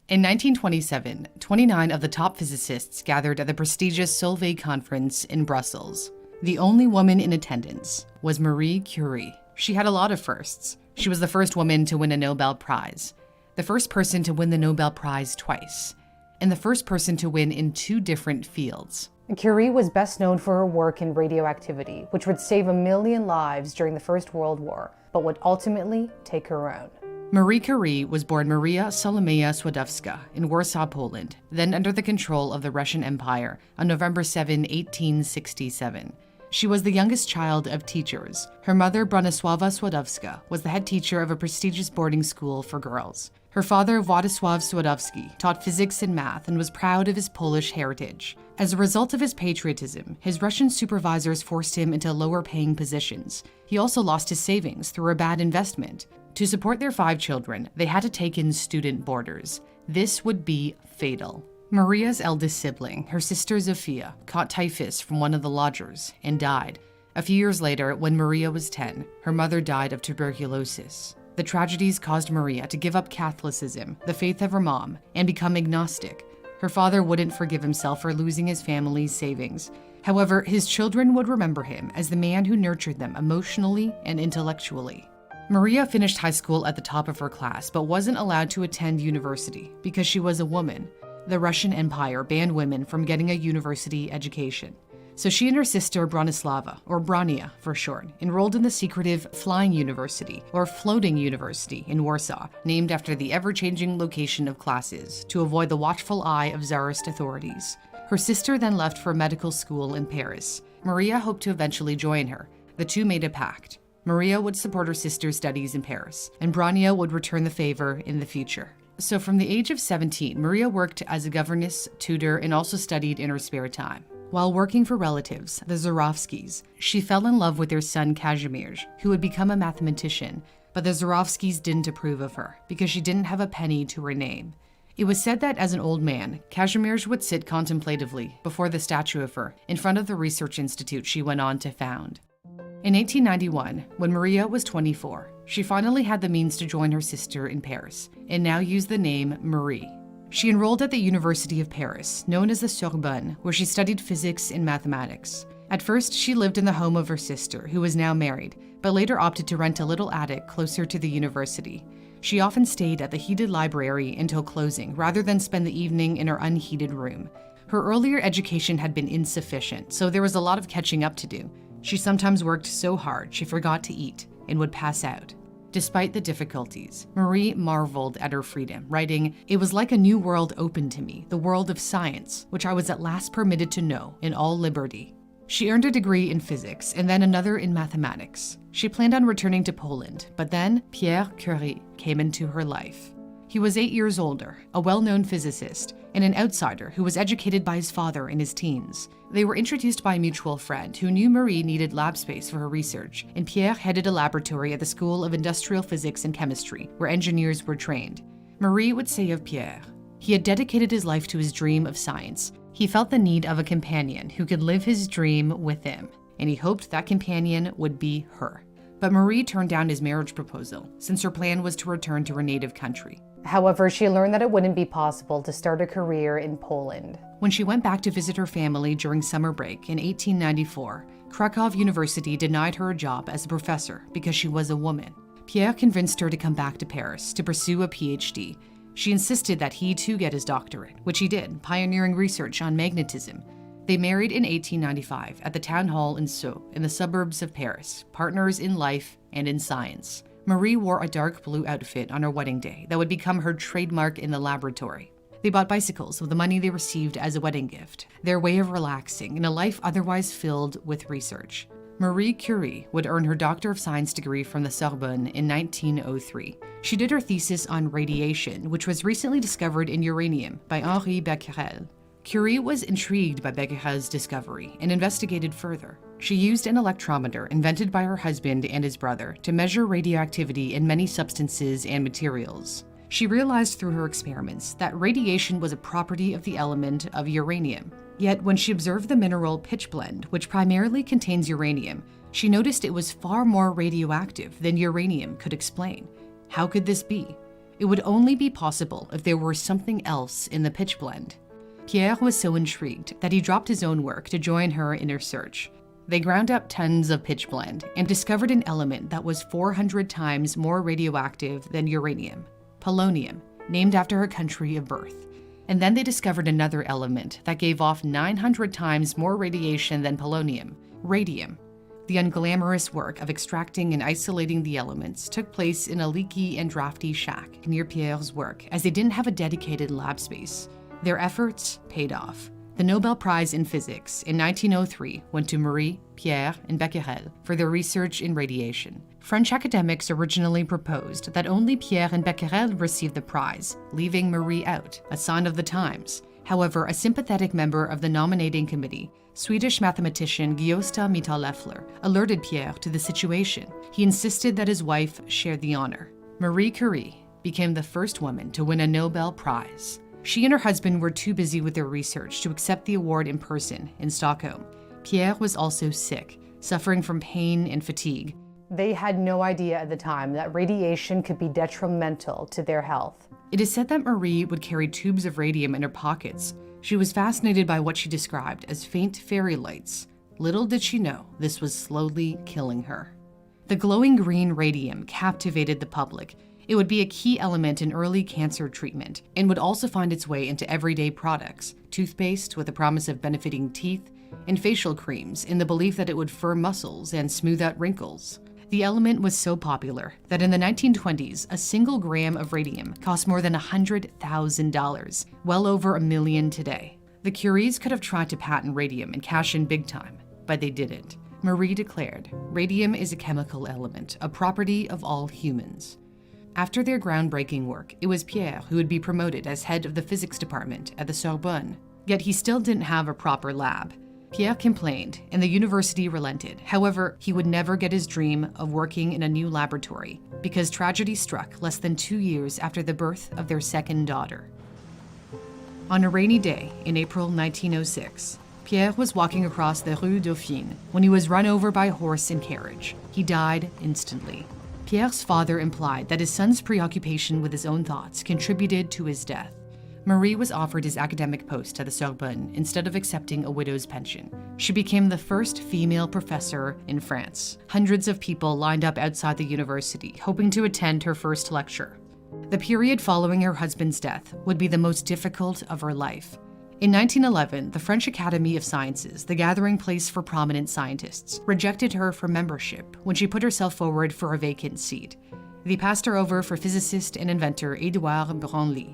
In 1927, 29 of the top physicists gathered at the prestigious Solvay conference in Brussels. The only woman in attendance was Marie Curie. She had a lot of firsts. She was the first woman to win a Nobel Prize, the first person to win the Nobel Prize twice, and the first person to win in 2 different fields. Curie was best known for her work in radioactivity, which would save 1 million lives during the First World War, but would ultimately take her own. Marie Curie was born Maria Solomeia Skłodowska in Warsaw, Poland, then under the control of the Russian Empire on November 7, 1867. She was the youngest child of teachers. Her mother, Bronisława Skłodowska, was the head teacher of a prestigious boarding school for girls. Her father, Władysław Skłodowski, taught physics and math and was proud of his Polish heritage. As a result of his patriotism, his Russian supervisors forced him into lower-paying positions. He also lost his savings through a bad investment. To support their 5 children, they had to take in student boarders. This would be fatal. Maria's eldest sibling, her sister Zofia, caught typhus from one of the lodgers and died. A few years later, when Maria was 10, her mother died of tuberculosis. The tragedies caused Maria to give up Catholicism, the faith of her mom, and become agnostic. Her father wouldn't forgive himself for losing his family's savings. However, his children would remember him as the man who nurtured them emotionally and intellectually. Maria finished high school at the top of her class, but wasn't allowed to attend university because she was a woman. The Russian Empire banned women from getting a university education. So she and her sister Bronislava, or Brania for short, enrolled in the secretive Flying University, or Floating University in Warsaw, named after the ever-changing location of classes to avoid the watchful eye of Tsarist authorities. Her sister then left for medical school in Paris. Maria hoped to eventually join her. The two made a pact. Maria would support her sister's studies in Paris, and Brania would return the favor in the future. So from the age of 17, Maria worked as a governess, tutor, and also studied in her spare time. While working for relatives, the Zurawskis, she fell in love with their son Kazimierz, who would become a mathematician, but the Zurawskis didn't approve of her because she didn't have a penny to her name. It was said that as an old man, Kazimierz would sit contemplatively before the statue of her in front of the research institute she went on to found. In 1891, when Maria was 24, she finally had the means to join her sister in Paris and now used the name Marie. She enrolled at the University of Paris, known as the Sorbonne, where she studied physics and mathematics. At first, she lived in the home of her sister, who was now married, but later opted to rent a little attic closer to the university. She often stayed at the heated library until closing, rather than spend the evening in her unheated room. Her earlier education had been insufficient, so there was a lot of catching up to do. She sometimes worked so hard she forgot to eat and would pass out. Despite the difficulties, Marie marveled at her freedom, writing, "It was like a new world opened to me, the world of science, which I was at last permitted to know in all liberty." She earned a degree in physics and then another in mathematics. She planned on returning to Poland, but then Pierre Curie came into her life. He was 8 years older, a well-known physicist, and an outsider who was educated by his father in his teens. They were introduced by a mutual friend who knew Marie needed lab space for her research, and Pierre headed a laboratory at the School of Industrial Physics and Chemistry, where engineers were trained. Marie would say of Pierre, he had dedicated his life to his dream of science. He felt the need of a companion who could live his dream with him, and he hoped that companion would be her. But Marie turned down his marriage proposal, since her plan was to return to her native country. However, she learned that it wouldn't be possible to start a career in Poland. When she went back to visit her family during summer break in 1894, Krakow University denied her a job as a professor because she was a woman. Pierre convinced her to come back to Paris to pursue a PhD. She insisted that he too get his doctorate, which he did, pioneering research on magnetism. They married in 1895 at the town hall in Sceaux, in the suburbs of Paris, partners in life and in science. Marie wore a dark blue outfit on her wedding day that would become her trademark in the laboratory. They bought bicycles with the money they received as a wedding gift, their way of relaxing in a life otherwise filled with research. Marie Curie would earn her Doctor of Science degree from the Sorbonne in 1903. She did her thesis on radiation, which was recently discovered in uranium by Henri Becquerel. Curie was intrigued by Becquerel's discovery and investigated further. She used an electrometer invented by her husband and his brother to measure radioactivity in many substances and materials. She realized through her experiments that radiation was a property of the element of uranium. Yet when she observed the mineral pitchblende, which primarily contains uranium, she noticed it was far more radioactive than uranium could explain. How could this be? It would only be possible if there were something else in the pitch blend. Pierre was so intrigued that he dropped his own work to join her in her search. They ground up tons of pitch blend and discovered an element that was 400 times more radioactive than uranium, polonium, named after her country of birth. And then they discovered another element that gave off 900 times more radiation than polonium, radium. The unglamorous work of extracting and isolating the elements took place in a leaky and drafty shack near Pierre's work, as they didn't have a dedicated lab space. Their efforts paid off. The Nobel Prize in Physics in 1903 went to Marie, Pierre, and Becquerel for their research in radiation. French academics originally proposed that only Pierre and Becquerel receive the prize, leaving Marie out, a sign of the times. However, a sympathetic member of the nominating committee, Swedish mathematician Gösta Mittag-Leffler, alerted Pierre to the situation. He insisted that his wife shared the honor. Marie Curie became the first woman to win a Nobel Prize. She and her husband were too busy with their research to accept the award in person in Stockholm. Pierre was also sick, suffering from pain and fatigue. They had no idea at the time that radiation could be detrimental to their health. It is said that Marie would carry tubes of radium in her pockets. She was fascinated by what she described as faint fairy lights. Little did she know this was slowly killing her. The glowing green radium captivated the public. It would be a key element in early cancer treatment and would also find its way into everyday products, toothpaste with the promise of benefiting teeth, and facial creams in the belief that it would firm muscles and smooth out wrinkles. The element was so popular that in the 1920s, a single gram of radium cost more than $100,000, well over $1 million today. The Curies could have tried to patent radium and cash in big time, but they didn't. Marie declared, "Radium is a chemical element, a property of all humans." After their groundbreaking work, it was Pierre who would be promoted as head of the physics department at the Sorbonne. Yet he still didn't have a proper lab. Pierre complained, and the university relented. However, he would never get his dream of working in a new laboratory because tragedy struck less than 2 years after the birth of their second daughter. On a rainy day in April 1906, Pierre was walking across the Rue Dauphine when he was run over by a horse and carriage. He died instantly. Pierre's father implied that his son's preoccupation with his own thoughts contributed to his death. Marie was offered his academic post at the Sorbonne instead of accepting a widow's pension. She became the first female professor in France. Hundreds of people lined up outside the university, hoping to attend her first lecture. The period following her husband's death would be the most difficult of her life. In 1911, the French Academy of Sciences, the gathering place for prominent scientists, rejected her for membership when she put herself forward for a vacant seat. They passed her over for physicist and inventor Édouard Branly.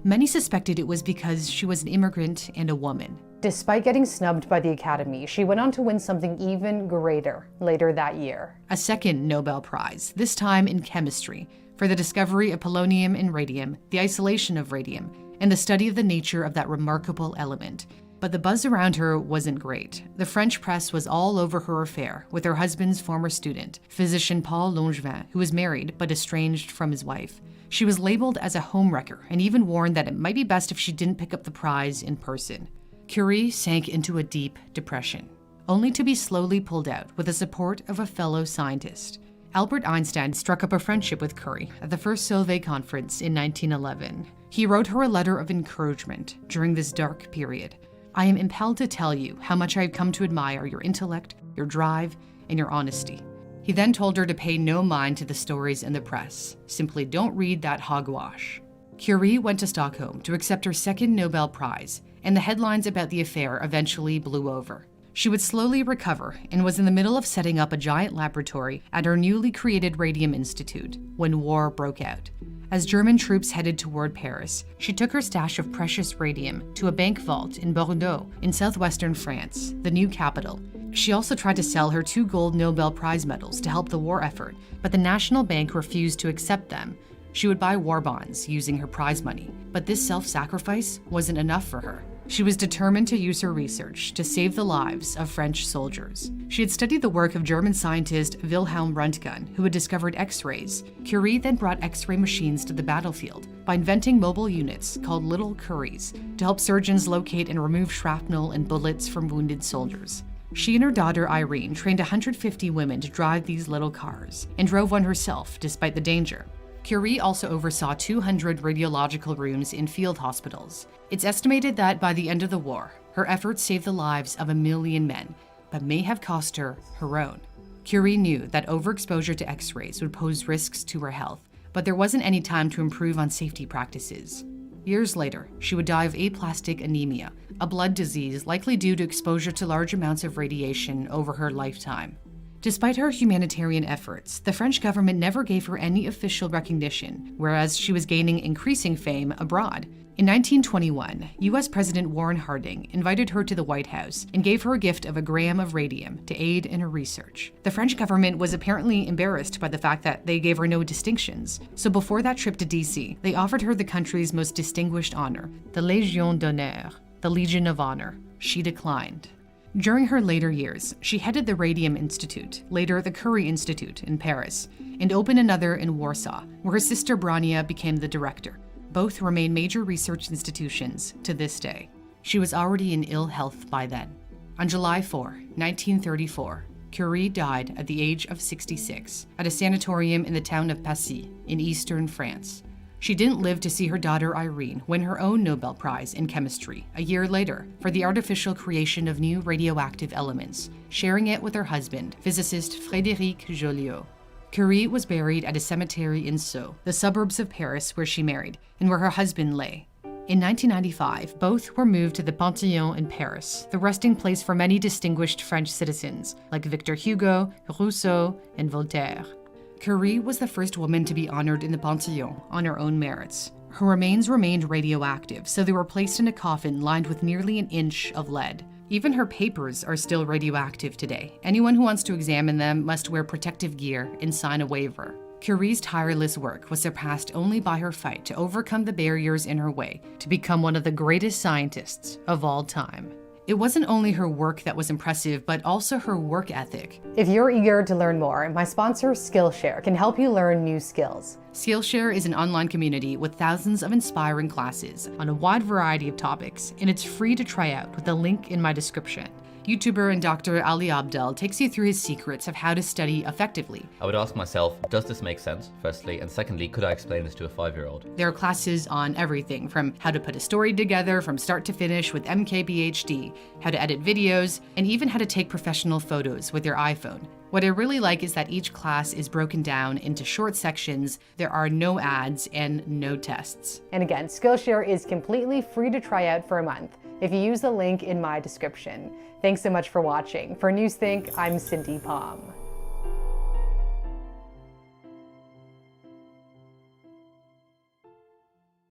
Many suspected it was because she was an immigrant and a woman. Despite getting snubbed by the Academy, she went on to win something even greater later that year. A second Nobel Prize, this time in chemistry, for the discovery of polonium and radium, the isolation of radium, and the study of the nature of that remarkable element. But the buzz around her wasn't great. The French press was all over her affair with her husband's former student, physician Paul Langevin, who was married but estranged from his wife. She was labeled as a homewrecker and even warned that it might be best if she didn't pick up the prize in person. Curie sank into a deep depression, only to be slowly pulled out with the support of a fellow scientist. Albert Einstein struck up a friendship with Curie at the first Solvay conference in 1911. He wrote her a letter of encouragement during this dark period. "I am impelled to tell you how much I have come to admire your intellect, your drive, and your honesty." He then told her to pay no mind to the stories in the press. Simply don't read that hogwash. Curie went to Stockholm to accept her second Nobel Prize, and the headlines about the affair eventually blew over. She would slowly recover and was in the middle of setting up a giant laboratory at her newly created Radium Institute when war broke out. As German troops headed toward Paris, she took her stash of precious radium to a bank vault in Bordeaux, in southwestern France, the new capital. She also tried to sell her 2 gold Nobel Prize medals to help the war effort, but the National Bank refused to accept them. She would buy war bonds using her prize money, but this self-sacrifice wasn't enough for her. She was determined to use her research to save the lives of French soldiers. She had studied the work of German scientist Wilhelm Röntgen, who had discovered X-rays. Curie then brought X-ray machines to the battlefield by inventing mobile units called Little Curies to help surgeons locate and remove shrapnel and bullets from wounded soldiers. She and her daughter Irene trained 150 women to drive these little cars and drove one herself despite the danger. Curie also oversaw 200 radiological rooms in field hospitals. It's estimated that by the end of the war, her efforts saved the lives of 1 million men, but may have cost her her own. Curie knew that overexposure to X-rays would pose risks to her health, but there wasn't any time to improve on safety practices. Years later, she would die of aplastic anemia, a blood disease likely due to exposure to large amounts of radiation over her lifetime. Despite her humanitarian efforts, the French government never gave her any official recognition, whereas she was gaining increasing fame abroad. In 1921, US President Warren Harding invited her to the White House and gave her a gift of 1 gram of radium to aid in her research. The French government was apparently embarrassed by the fact that they gave her no distinctions, so before that trip to DC, they offered her the country's most distinguished honor, the Légion d'honneur, the Legion of Honor. She declined. During her later years, she headed the Radium Institute, later the Curie Institute in Paris, and opened another in Warsaw, where her sister Brania became the director. Both remain major research institutions to this day. She was already in ill health by then. On July 4, 1934, Curie died at the age of 66 at a sanatorium in the town of Passy in eastern France. She didn't live to see her daughter Irene win her own Nobel Prize in chemistry a year later for the artificial creation of new radioactive elements, sharing it with her husband, physicist Frédéric Joliot. Curie was buried at a cemetery in Sceaux, the suburbs of Paris where she married, and where her husband lay. In 1995, both were moved to the Panthéon in Paris, the resting place for many distinguished French citizens, like Victor Hugo, Rousseau, and Voltaire. Curie was the first woman to be honored in the Panthéon on her own merits. Her remains remained radioactive, so they were placed in a coffin lined with nearly 1 inch of lead. Even her papers are still radioactive today. Anyone who wants to examine them must wear protective gear and sign a waiver. Curie's tireless work was surpassed only by her fight to overcome the barriers in her way to become one of the greatest scientists of all time. It wasn't only her work that was impressive, but also her work ethic. If you're eager to learn more, my sponsor Skillshare can help you learn new skills. Skillshare is an online community with thousands of inspiring classes on a wide variety of topics, and it's free to try out with the link in my description. YouTuber and Dr. Ali Abdel takes you through his secrets of how to study effectively. I would ask myself, does this make sense, firstly? And secondly, could I explain this to a 5-year-old? There are classes on everything from how to put a story together from start to finish with MKBHD, how to edit videos, and even how to take professional photos with your iPhone. What I really like is that each class is broken down into short sections, there are no ads, and no tests. And again, Skillshare is completely free to try out for a month if you use the link in my description. Thanks so much for watching. For Newsthink, I'm Cindy Palm.